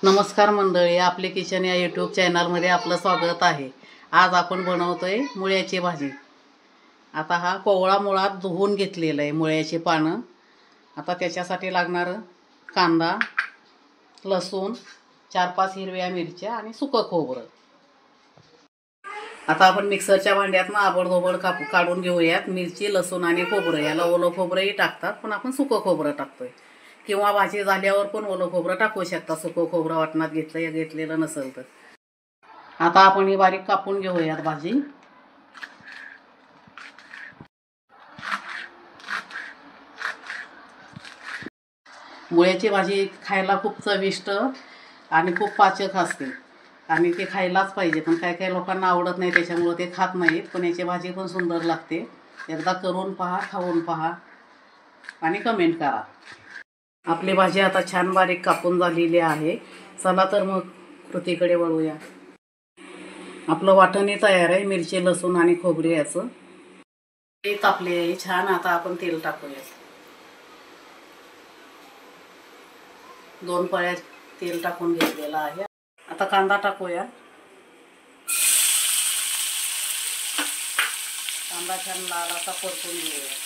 नमस्कार मंडळी, आपले किचन या यूट्यूब चॅनलमध्ये आपलं स्वागत आहे। आज आपण बनवतोय मुळ्याची भाजी। आता हा कोवळा मुळा धुवून घेतलेला आहे, मुळ्याची पानं। आता त्याच्यासाठी लागणार कांदा, लसूण, 4-5 हिरव्या मिरच्या आणि सुकं खोबरं। आता आपण मिक्सरच्या भांड्यात आबडधोबड काढून घेऊयात। मिरची, लसूण आणि खोबरं, याला ओलं खोबरंही टाकतात, पण आपण सुकं खोबरं टाकतोय। किंवा भाजी झाल्यावर पण ओलं खोबरं टाकू शकता, सुकं खोबरं वाटणात घेतलेलं नसेल तर। आता आपण ही बारीक कापून घेऊयात भाजी। मुळ्याची भाजी खायला खूप चविष्ट आणि खूप पाचक असते आणि ते खायलाच पाहिजे, पण काही काही लोकांना आवडत नाही, त्याच्यामुळे ते खात नाहीत। पण याची भाजी पण सुंदर लागते। एकदा करून पहा, खाऊन पहा आणि कमेंट करा। आपली भाजी आता छान बारीक कापून झालेली आहे। चला तर मग कृतीकडे वळूया। आपलं वाटण तयार आहे, मिरची, लसूण आणि खोबरे याचं। ते तापले आहे छान। आता आपण तेल टाकूया। 2 पळ्या तेल टाकून घेतलेलं आहे। आता कांदा टाकूया। कांदा छान लाल असा परतून घेऊया।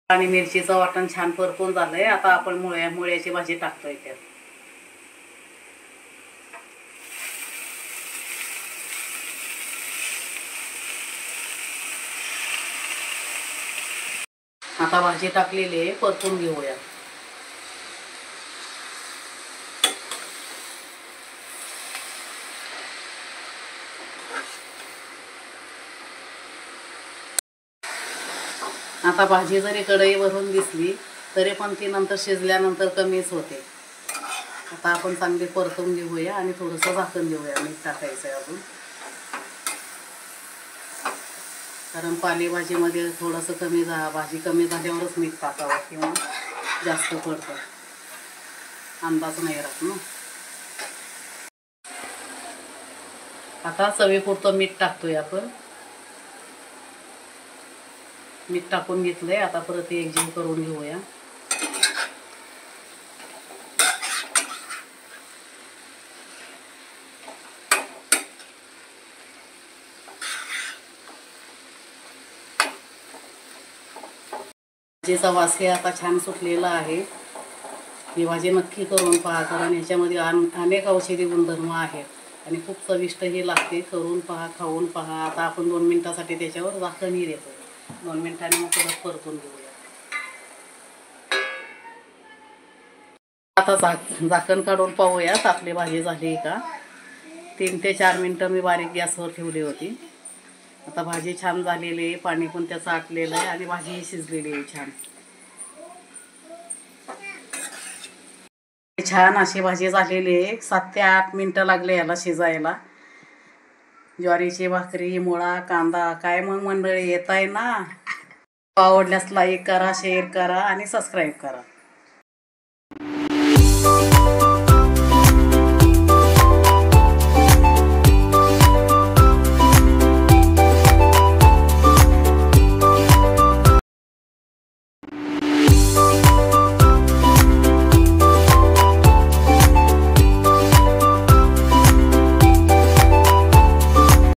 आणि मिरचीचं वाटण छान परतून झालंय। आता आपण मुळ्याची भाजी टाकतोय त्यात। आता भाजी टाकलेली आहे, परतून घेऊया। आता भाजी जरी कढई भरून दिसली तरी पण ती नंतर शिजल्यानंतर कमीच होते। आता आपण चांगली परतून घेऊया आणि थोडंसं झाकण देऊया। मीठ टाकायचं आहे अजून, कारण पालेभाजीमध्ये थोडंसं भाजी कमी झाल्यावरच मीठ टाकावं, किंवा जास्त पडतं, अंदाज नाही राहत ना। आता चवीपुरतं मीठ टाकतोय आपण। मीठ टाकून घेतलंय। आता परत एकजीव करून घेऊया। भाजीचा वास आता छान सुटलेला आहे। ही भाजी नक्की करून पहा, कारण याच्यामध्ये अनेक औषधी गुणधर्म आहेत आणि खूप चविष्ट ही लागते। करून पहा, खाऊन पहा। आता आपण 2 मिनिटासाठी त्याच्यावर झाकणही देतो। 2 मिनिटांनी मग परत परतून घेऊया। आता झाकण काढून पाहूयात आपली भाजी झाली का। 3 ते 4 मिनिटं मी बारीक गॅसवर ठेवली होती। आता भाजी छान झालेली आहे, पाणी पण त्याचं आटलेलं आहे आणि भाजीही शिजलेली आहे छान। छान अशी भाजी झालेली आहे। 7 ते 8 मिनिटं लागले याला शिजायला। ज्वारीची भाकरी, मुळा, कांदा, काय मग मंडळी, येत आहे ना। आवडल्यास लाईक करा, शेअर करा आणि सबस्क्राईब करा।